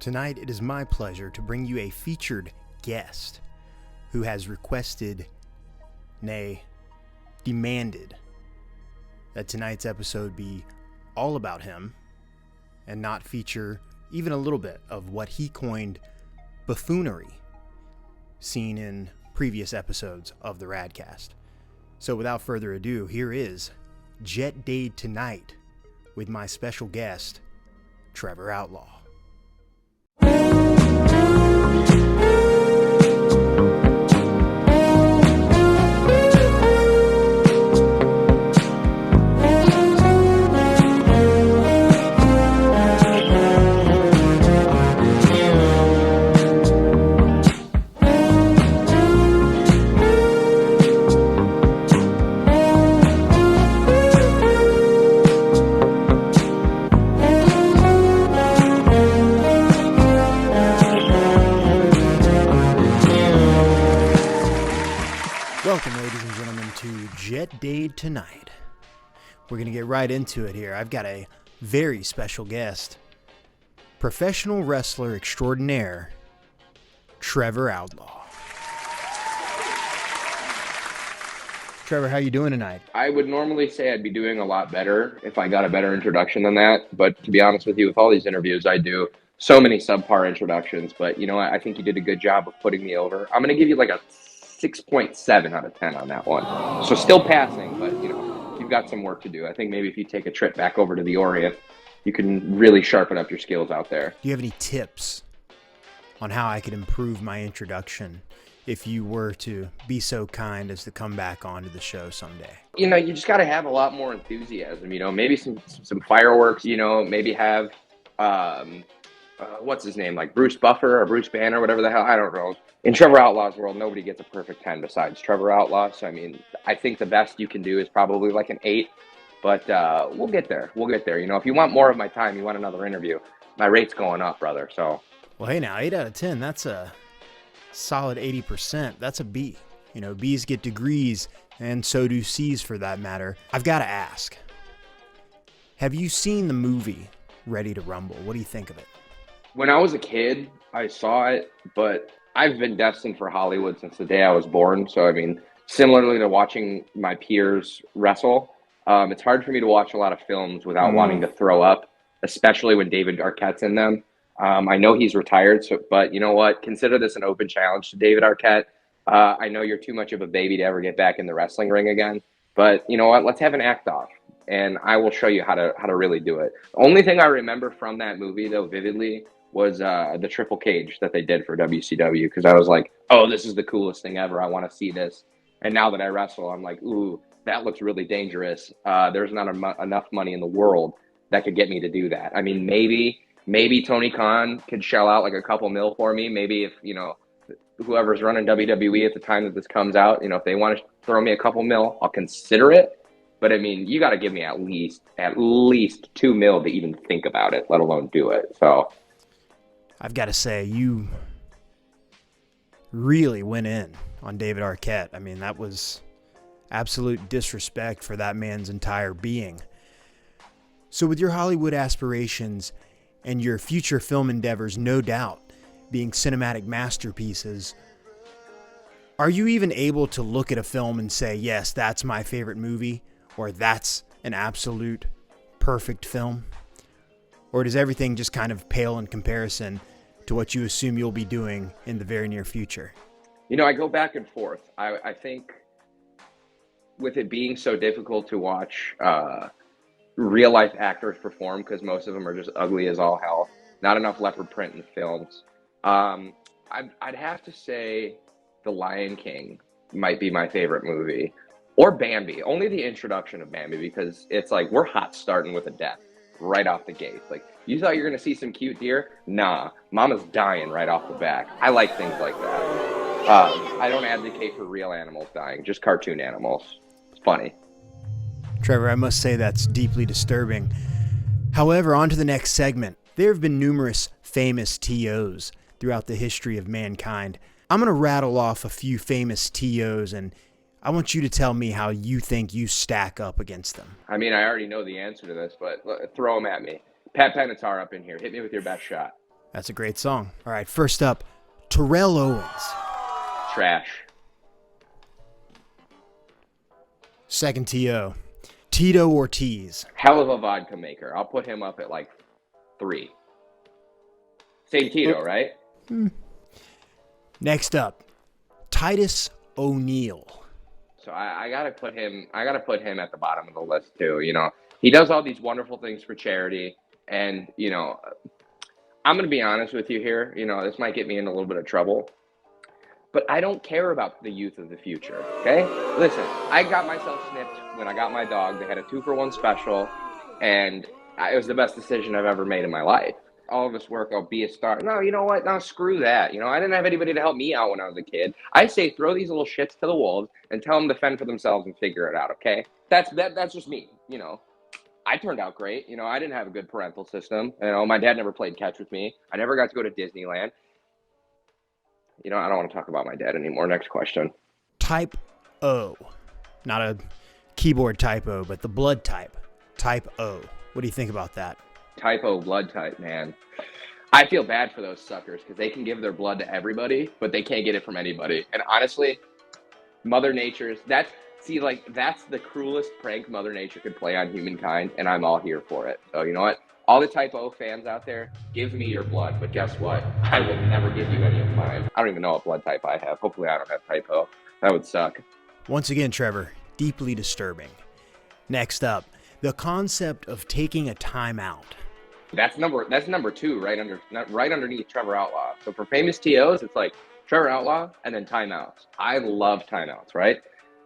Tonight, it is my pleasure to bring you a featured guest who has requested, nay, demanded, that tonight's episode be all about him and not feature even a little bit of what he coined buffoonery seen in previous episodes of the RadCast. So without further ado, here is Jet Dade tonight with my special guest, TrevorOutlaw. Welcome, ladies and gentlemen, to Jet Dade tonight. We're going to get right into it here. I've got a very special guest, professional wrestler extraordinaire, TrevorOutlaw. Trevor, how you doing tonight? I would normally say I'd be doing a lot better if I got a better introduction than that. But to be honest with you, with all these interviews, I do so many subpar introductions. But you know what? I think you did a good job of putting me over. I'm going to give you like a 6.7 out of 10 on that one. So still passing, but you know, you've got some work to do. I think maybe if you take a trip back over to the Orient, you can really sharpen up your skills out there. Do you have any tips on how I could improve my introduction if you were to be so kind as to come back onto the show someday? You know, you just got to have a lot more enthusiasm, you know, maybe some fireworks, you know, maybe have, what's his name? Like Bruce Buffer or Bruce Banner, whatever the hell. I don't know. In Trevor Outlaw's world, nobody gets a perfect 10 besides Trevor Outlaw. So, I mean, I think the best you can do is probably like an 8. But we'll get there. We'll get there. You know, if you want more of my time, you want another interview, my rate's going up, brother. So, well, hey, now, 8 out of 10, that's a solid 80%. That's a B. You know, B's get degrees, and so do C's for that matter. I've got to ask, have you seen the movie Ready to Rumble? What do you think of it? When I was a kid, I saw it, but I've been destined for Hollywood since the day I was born. So, I mean, similarly to watching my peers wrestle, it's hard for me to watch a lot of films without wanting to throw up, especially when David Arquette's in them. I know he's retired, but you know what? Consider this an open challenge to David Arquette. I know you're too much of a baby to ever get back in the wrestling ring again, but you know what? Let's have an act off, and I will show you how to really do it. The only thing I remember from that movie, though, vividly, was the triple cage that they did for WCW, because I was like, oh, this is the coolest thing ever. I want to see this. And now that I wrestle, I'm like, ooh, that looks really dangerous. There's not enough money in the world that could get me to do that. I mean, maybe Tony Khan could shell out like a couple mil for me. Maybe if, you know, whoever's running WWE at the time that this comes out, you know, if they want to throw me a couple mil, I'll consider it. But I mean, you got to give me at least 2 mil to even think about it, let alone do it. So I've got to say, you really went in on David Arquette. I mean, that was absolute disrespect for that man's entire being. So with your Hollywood aspirations and your future film endeavors, no doubt, being cinematic masterpieces, are you even able to look at a film and say, yes, that's my favorite movie, or that's an absolute perfect film? Or does everything just kind of pale in comparison to what you assume you'll be doing in the very near future? You know, I go back and forth. I think with it being so difficult to watch real life actors perform, because most of them are just ugly as all hell, not enough leopard print in films, I'd have to say The Lion King might be my favorite movie. Or Bambi. Only the introduction of Bambi, because it's like we're hot starting with a death right off the gate. Like, you thought you were going to see some cute deer? Nah, mama's dying right off the back. I like things like that. I don't advocate for real animals dying, just cartoon animals. It's funny. Trevor, I must say that's deeply disturbing. However, on to the next segment. There have been numerous famous TOs throughout the history of mankind. I'm going to rattle off a few famous TOs, and I want you to tell me how you think you stack up against them. I mean, I already know the answer to this, but throw them at me. Pat Benatar up in here. Hit me with your best shot. That's a great song. All right, first up, Terrell Owens. Trash. Second TO, Tito Ortiz. Hell of a vodka maker. I'll put him up at like 3. Same Tito, right? Next up, Titus O'Neil. So I gotta put him. I gotta put him at the bottom of the list too. You know, he does all these wonderful things for charity, and you know, I'm gonna be honest with you here. You know, this might get me in a little bit of trouble, but I don't care about the youth of the future. Okay, listen, I got myself snipped when I got my dog. They had a 2-for-1 special, and it was the best decision I've ever made in my life. All of this work, I'll be a star. No, you know what? No, screw that. You know, I didn't have anybody to help me out when I was a kid. I say throw these little shits to the wolves and tell them to fend for themselves and figure it out, okay? That's just me, you know. I turned out great. You know, I didn't have a good parental system. You know, my dad never played catch with me. I never got to go to Disneyland. You know, I don't want to talk about my dad anymore. Next question. Type O. Not a keyboard typo, but the blood type. Type O. What do you think about that? Type O blood type, man. I feel bad for those suckers because they can give their blood to everybody, but they can't get it from anybody. And honestly, Mother Nature's, that's the cruelest prank Mother Nature could play on humankind, and I'm all here for it. So you know what? All the Type O fans out there, give me your blood, but guess what? I will never give you any of mine. I don't even know what blood type I have. Hopefully I don't have Type O. That would suck. Once again, Trevor, deeply disturbing. Next up, the concept of taking a timeout. That's number 2, right underneath Trevor Outlaw. So for famous TOs, it's like Trevor Outlaw and then timeouts. I love timeouts, right?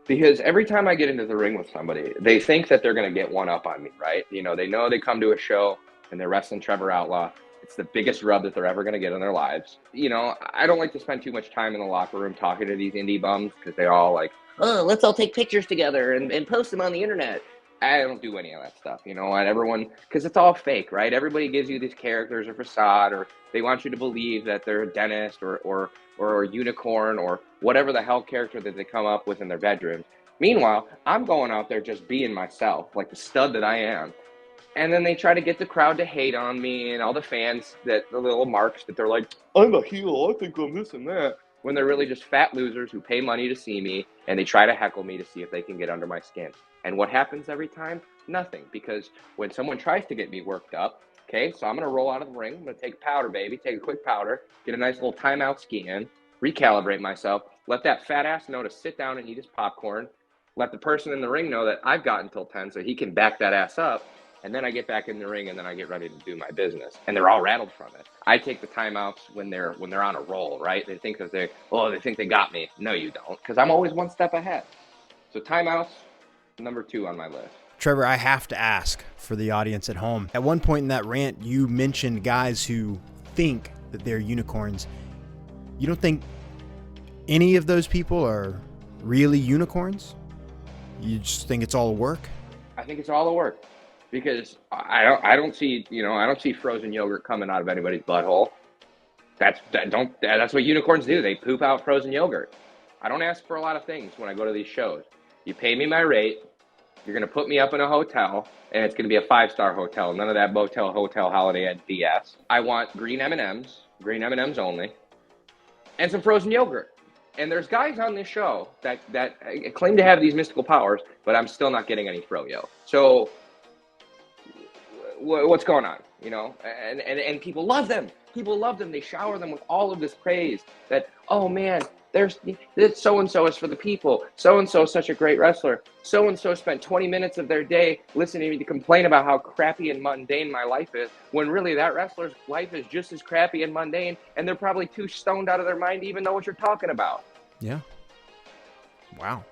Because every time I get into the ring with somebody, they think that they're going to get one up on me, right? You know, they know they come to a show and they're wrestling Trevor Outlaw. It's the biggest rub that they're ever going to get in their lives. You know, I don't like to spend too much time in the locker room talking to these indie bums because they all like, oh, let's all take pictures together and post them on the internet. I don't do any of that stuff, you know, and everyone, because it's all fake, right? Everybody gives you these characters or facade, or they want you to believe that they're a dentist or a unicorn or whatever the hell character that they come up with in their bedrooms. Meanwhile, I'm going out there just being myself, like the stud that I am. And then they try to get the crowd to hate on me and all the fans, that the little marks that they're like, I'm a heel, I think I'm this and that. When they're really just fat losers who pay money to see me, and they try to heckle me to see if they can get under my skin. And what happens every time? Nothing. Because when someone tries to get me worked up, okay, so I'm going to roll out of the ring. I'm going to take powder, baby, take a quick powder, get a nice little timeout ski in, recalibrate myself, let that fat ass know to sit down and eat his popcorn, let the person in the ring know that I've got until 10 so he can back that ass up. And then I get back in the ring and then I get ready to do my business. And they're all rattled from it. I take the timeouts when they're on a roll, right? They think that they think they got me. No, you don't, because I'm always one step ahead. So timeouts, number 2 on my list. Trevor, I have to ask for the audience at home. At one point in that rant, you mentioned guys who think that they're unicorns. You don't think any of those people are really unicorns? You just think it's all work? I think it's all a work. Because I don't see frozen yogurt coming out of anybody's butthole. That's what unicorns do. They poop out frozen yogurt. I don't ask for a lot of things when I go to these shows. You pay me my rate. You're gonna put me up in a hotel, and it's gonna be a 5-star hotel. None of that motel, hotel, Holiday Inn BS. I want green M&Ms only, and some frozen yogurt. And there's guys on this show that claim to have these mystical powers, but I'm still not getting any froyo. So what's going on, you know? And people love them. People love them. They shower them with all of this praise that, oh man, this so-and-so is for the people. So-and-so is such a great wrestler. So-and-so spent 20 minutes of their day listening to me complain about how crappy and mundane my life is, when really that wrestler's life is just as crappy and mundane, and they're probably too stoned out of their mind to even know what you're talking about. Yeah. Wow.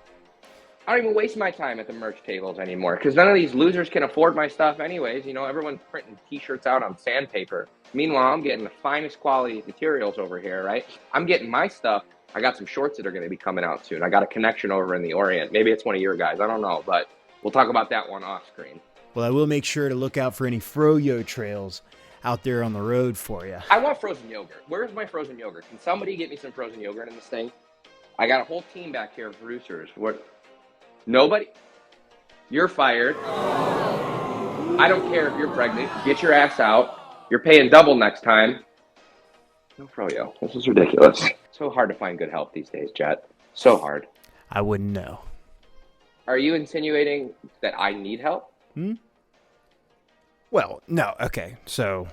I don't even waste my time at the merch tables anymore because none of these losers can afford my stuff anyways. You know, everyone's printing T-shirts out on sandpaper. Meanwhile, I'm getting the finest quality materials over here, right? I'm getting my stuff. I got some shorts that are going to be coming out soon. I got a connection over in the Orient. Maybe it's one of your guys. I don't know, but we'll talk about that one off screen. Well, I will make sure to look out for any froyo trails out there on the road for you. I want frozen yogurt. Where's my frozen yogurt? Can somebody get me some frozen yogurt in this thing? I got a whole team back here of producers. Nobody? You're fired. I don't care if you're pregnant. Get your ass out. You're paying double next time. No froyo. This is ridiculous. So hard to find good help these days, Jet. So hard. I wouldn't know. Are you insinuating that I need help? Well, no. Okay, so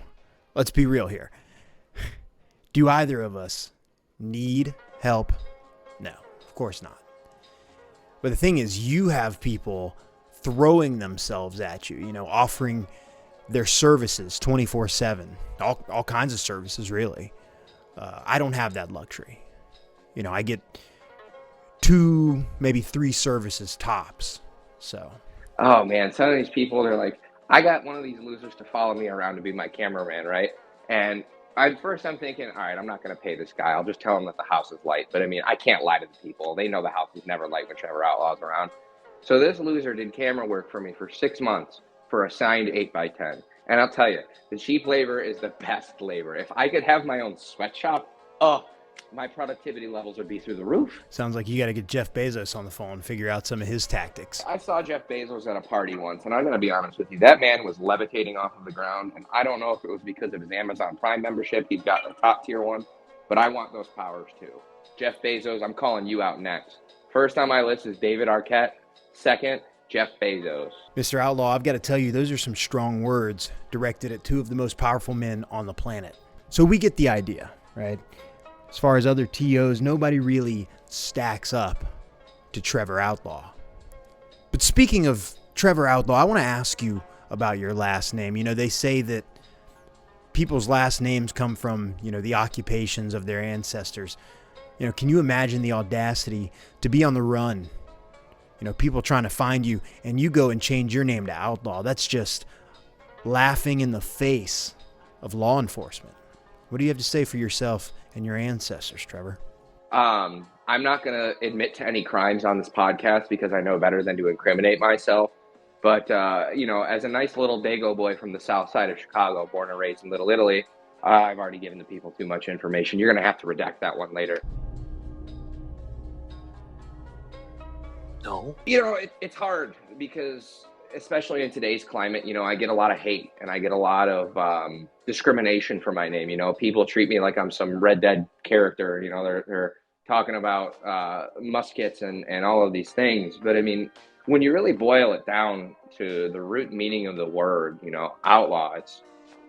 let's be real here. Do either of us need help? No, of course not. But the thing is, you have people throwing themselves at you, offering their services 24/7, all kinds of services, really. I don't have that luxury. I get 2, maybe 3 services tops. So. Oh man, some of these people, they're like, I got one of these losers to follow me around to be my cameraman, right? And I'm thinking, all right, I'm not going to pay this guy. I'll just tell him that the house is light. But I mean, I can't lie to the people. They know the house is never light when Trevor Outlaw's around. So this loser did camera work for me for 6 months for a signed 8x10. And I'll tell you, the cheap labor is the best labor. If I could have my own sweatshop, my productivity levels would be through the roof. Sounds like you got to get Jeff Bezos on the phone and figure out some of his tactics. I saw Jeff Bezos at a party once, and I'm going to be honest with you. That man was levitating off of the ground, and I don't know if it was because of his Amazon Prime membership. He's got a top-tier one, but I want those powers too. Jeff Bezos, I'm calling you out next. First on my list is David Arquette. Second, Jeff Bezos. Mr. Outlaw, I've got to tell you, those are some strong words directed at 2 of the most powerful men on the planet. So we get the idea, right? As far as other TOs, nobody really stacks up to Trevor Outlaw. But speaking of Trevor Outlaw, I want to ask you about your last name. They say that people's last names come from, the occupations of their ancestors. Can you imagine the audacity to be on the run? People trying to find you, and you go and change your name to Outlaw. That's just laughing in the face of law enforcement. What do you have to say for yourself and your ancestors, Trevor? I'm not going to admit to any crimes on this podcast because I know better than to incriminate myself. But, as a nice little Dago boy from the south side of Chicago, born and raised in Little Italy, I've already given the people too much information. You're going to have to redact that one later. No. It's hard because, especially in today's climate, I get a lot of hate and I get a lot of discrimination for my name. People treat me like I'm some Red Dead character. They're talking about muskets and all of these things. But I mean, when you really boil it down to the root meaning of the word, outlaw, it's,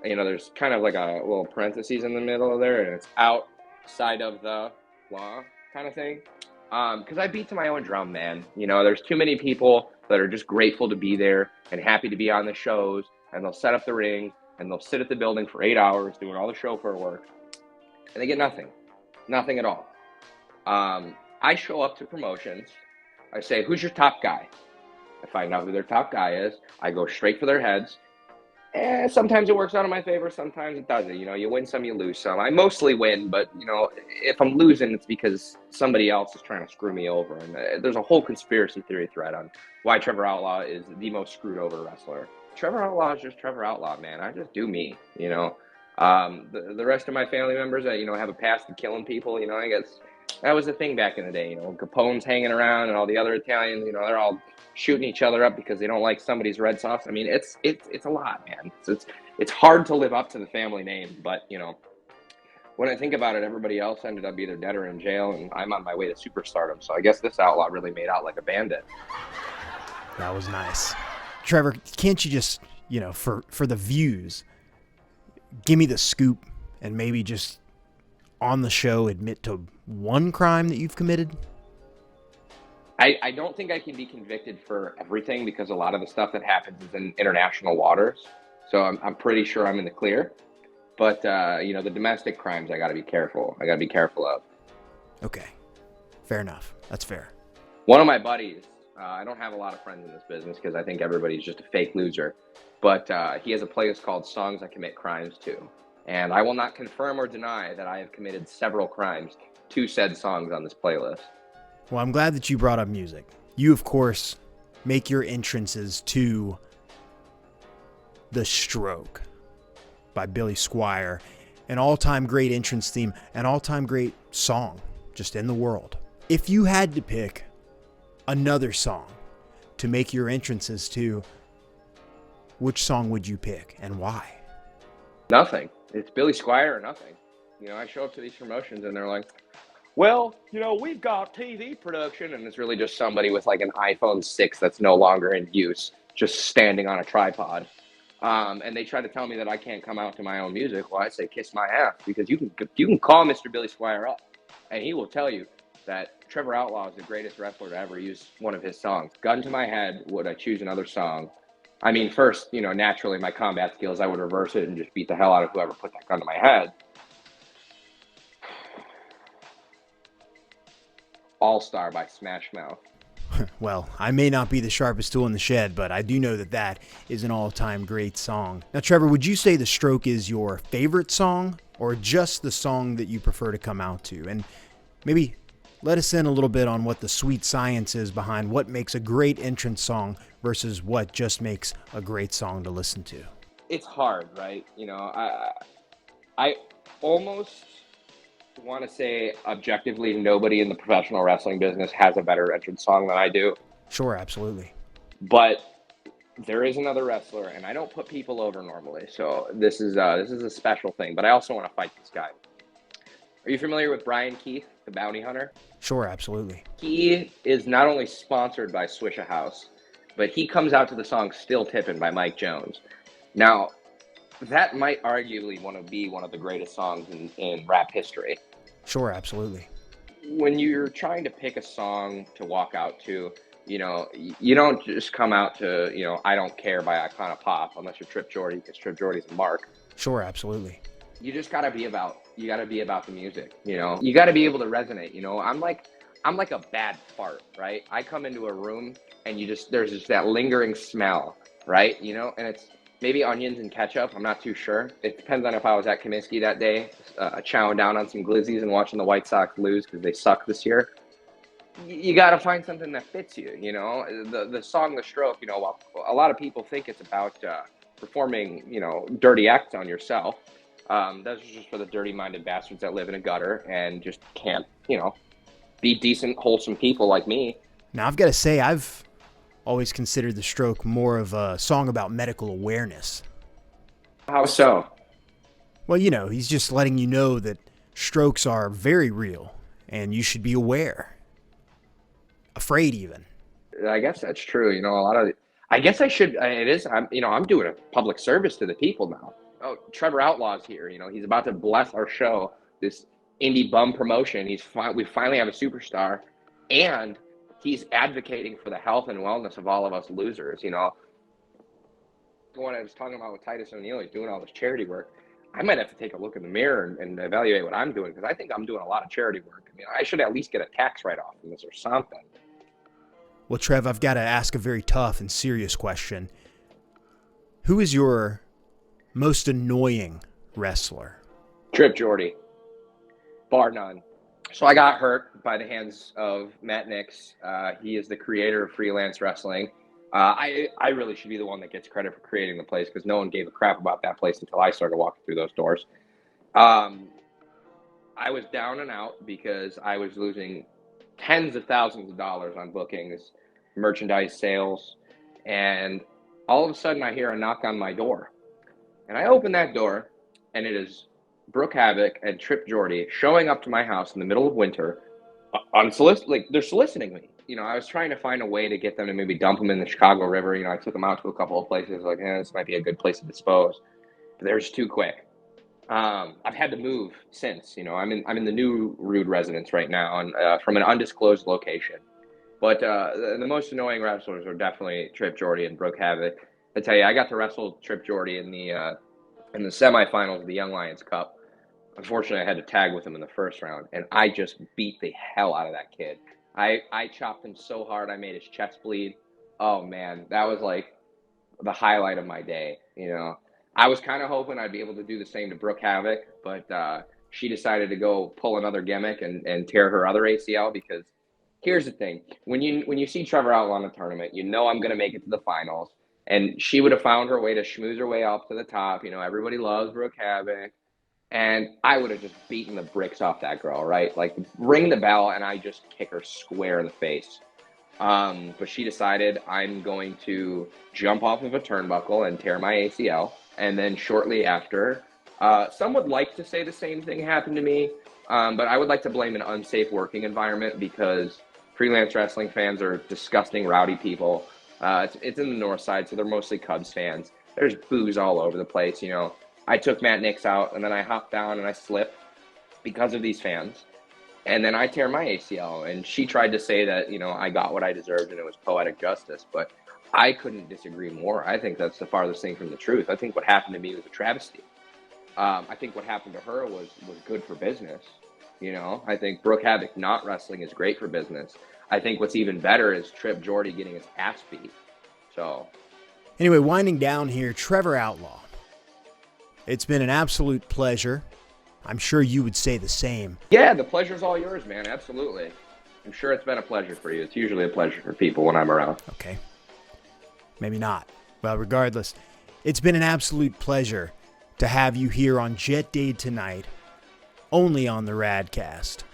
there's kind of like a little parentheses in the middle of there, and it's outside of the law kind of thing. Because I beat to my own drum, man. There's too many people that are just grateful to be there and happy to be on the shows, and they'll set up the ring and they'll sit at the building for 8 hours doing all the chauffeur work, and they get nothing at all. I show up to promotions. I say, who's your top guy? I find out who their top guy is. I go straight for their heads. And sometimes it works out in my favor. Sometimes it doesn't. You win some, you lose some. I mostly win, but, if I'm losing, it's because somebody else is trying to screw me over. And there's a whole conspiracy theory thread on why Trevor Outlaw is the most screwed over wrestler. Trevor Outlaw is just Trevor Outlaw, man. I just do me, The rest of my family members that, have a past of killing people, I guess that was the thing back in the day. Capone's hanging around and all the other Italians, they're all shooting each other up because they don't like somebody's red sauce. I mean, it's a lot, man. It's hard to live up to the family name, but when I think about it, everybody else ended up either dead or in jail, and I'm on my way to superstardom. So I guess this outlaw really made out like a bandit. That was nice. Trevor, can't you just, for the views, give me the scoop and maybe just on the show admit to one crime that you've committed? I don't think I can be convicted for everything because a lot of the stuff that happens is in international waters. So I'm pretty sure I'm in the clear. But, the domestic crimes I got to be careful. I got to be careful of. Okay. Fair enough. That's fair. One of my buddies, I don't have a lot of friends in this business because I think everybody's just a fake loser. But he has a playlist called Songs I Commit Crimes To. And I will not confirm or deny that I have committed several crimes to said songs on this playlist. Well, I'm glad that you brought up music. You, of course, make your entrances to The Stroke by Billy Squier, an all-time great entrance theme, an all-time great song just in the world. If you had to pick another song to make your entrances to, which song would you pick and why? Nothing. It's Billy Squier or nothing. I show up to these promotions and they're like, well, we've got TV production, and it's really just somebody with like an iPhone 6 that's no longer in use, just standing on a tripod. And they try to tell me that I can't come out to my own music. Well, I say kiss my ass, because you can call Mr. Billy Squire up, and he will tell you that Trevor Outlaw is the greatest wrestler to ever use one of his songs. Gun to my head, would I choose another song? I mean, first, naturally, my combat skills, I would reverse it and just beat the hell out of whoever put that gun to my head. All Star by Smash Mouth. Well, I may not be the sharpest tool in the shed, but I do know that that is an all-time great song. Now, Trevor, would you say The Stroke is your favorite song, or just the song that you prefer to come out to? And maybe let us in a little bit on what the sweet science is behind what makes a great entrance song versus what just makes a great song to listen to. It's hard, right? I almost want to say objectively nobody in the professional wrestling business has a better entrance song than I do. Sure, absolutely. But there is another wrestler, and I don't put people over normally, so this is a special thing. But I also want to fight this guy. Are you familiar with Brian Keith, the bounty hunter? Sure, absolutely. He is not only sponsored by Swishahouse, but he comes out to the song Still Tippin' by Mike Jones. Now, that might arguably be one of the greatest songs in rap history. Sure, absolutely. When you're trying to pick a song to walk out to, you don't just come out to, I Don't Care by Icona Pop, unless you're Trip Jordy, because Trip Jordy's a mark. Sure, absolutely. You just gotta be about the music, You gotta be able to resonate, I'm like a bad fart, right? I come into a room and there's just that lingering smell, right? And it's maybe onions and ketchup. I'm not too sure. It depends on if I was at Comiskey that day, chowing down on some glizzies and watching the White Sox lose because they suck this year. You got to find something that fits you, The song The Stroke, while a lot of people think it's about performing, dirty acts on yourself, that's just for the dirty-minded bastards that live in a gutter and just can't, be decent, wholesome people like me. Now, I've got to say, I've always considered The Stroke more of a song about medical awareness. How so? Well, he's just letting you know that strokes are very real and you should be aware. Afraid even. I guess that's true. I guess I should, I'm doing a public service to the people now. Oh, Trevor Outlaw's here. He's about to bless our show, this indie bum promotion. We finally have a superstar, and he's advocating for the health and wellness of all of us losers, What I was talking about with Titus O'Neil, he's doing all this charity work. I might have to take a look in the mirror and evaluate what I'm doing, because I think I'm doing a lot of charity work. I mean, I should at least get a tax write-off from this or something. Well, Trev, I've got to ask a very tough and serious question. Who is your most annoying wrestler? Trip Jordy, bar none. So I got hurt by the hands of Matt Nix. He is the creator of freelance wrestling. I really should be the one that gets credit for creating the place, because no one gave a crap about that place until I started walking through those doors. I was down and out because I was losing tens of thousands of dollars on bookings, merchandise sales, and all of a sudden I hear a knock on my door. And I open that door, and it is Brooke Havoc and Trip Jordy showing up to my house in the middle of winter, unsolicited. Like, they're soliciting me. I was trying to find a way to get them to maybe dump them in the Chicago River. I took them out to a couple of places, like, this might be a good place to dispose. But they're just too quick. I've had to move since. I'm in the new Rude residence right now, and from an undisclosed location. But the most annoying wrestlers are definitely Trip Jordy and Brooke Havoc. I tell you, I got to wrestle Trip Jordy in the semifinals of the Young Lions Cup. Unfortunately, I had to tag with him in the first round, and I just beat the hell out of that kid. I chopped him so hard I made his chest bleed. Oh, man, that was like the highlight of my day. I was kind of hoping I'd be able to do the same to Brooke Havoc, but she decided to go pull another gimmick and tear her other ACL, because here's the thing. When you see Trevor Outlaw in a tournament, I'm going to make it to the finals. And she would have found her way to schmooze her way up to the top. Everybody loves Brooke Havoc. And I would have just beaten the bricks off that girl, right? Like, ring the bell, and I just kick her square in the face. But she decided, I'm going to jump off of a turnbuckle and tear my ACL. And then shortly after, Some would like to say the same thing happened to me, but I would like to blame an unsafe working environment because freelance wrestling fans are disgusting, rowdy people. It's in the north side, so they're mostly Cubs fans. There's booze all over the place. You know, I took Matt Nix out, and then I hopped down and I slipped because of these fans. And then I tear my ACL, and she tried to say that, you know, I got what I deserved and it was poetic justice, but I couldn't disagree more. I think that's the farthest thing from the truth. I think what happened to me was a travesty. I think what happened to her was good for business. You know, I think Brooke Havoc not wrestling is great for business. I think what's even better is Trip Jordy getting his ass beat. So, anyway, winding down here, Trevor Outlaw. It's been an absolute pleasure. I'm sure you would say the same. Yeah, the pleasure's all yours, man. Absolutely. I'm sure it's been a pleasure for you. It's usually a pleasure for people when I'm around. Okay. Maybe not. Well, regardless, it's been an absolute pleasure to have you here on Jet Dade tonight, only on the RadCast.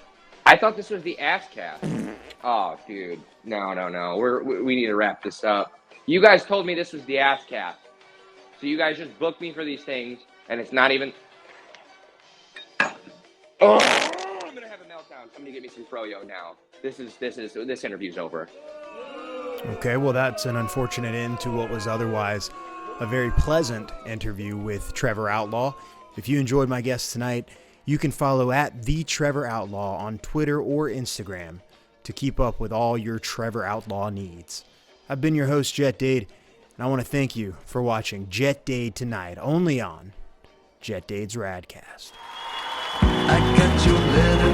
I thought this was the Asscast. Oh, dude. No. We need to wrap this up. You guys told me this was the Asscast. So you guys just booked me for these things, and it's not even... Oh, I'm going to have a meltdown. I'm going to get me some Froyo now. This interview's over. Okay, well, that's an unfortunate end to what was otherwise a very pleasant interview with Trevor Outlaw. If you enjoyed my guest tonight, you can follow at TrevorOutlaw on Twitter or Instagram to keep up with all your Trevor Outlaw needs. I've been your host, Jet Dade, and I want to thank you for watching Jet Dade tonight, only on Jet Dade's RadCast. I got your letter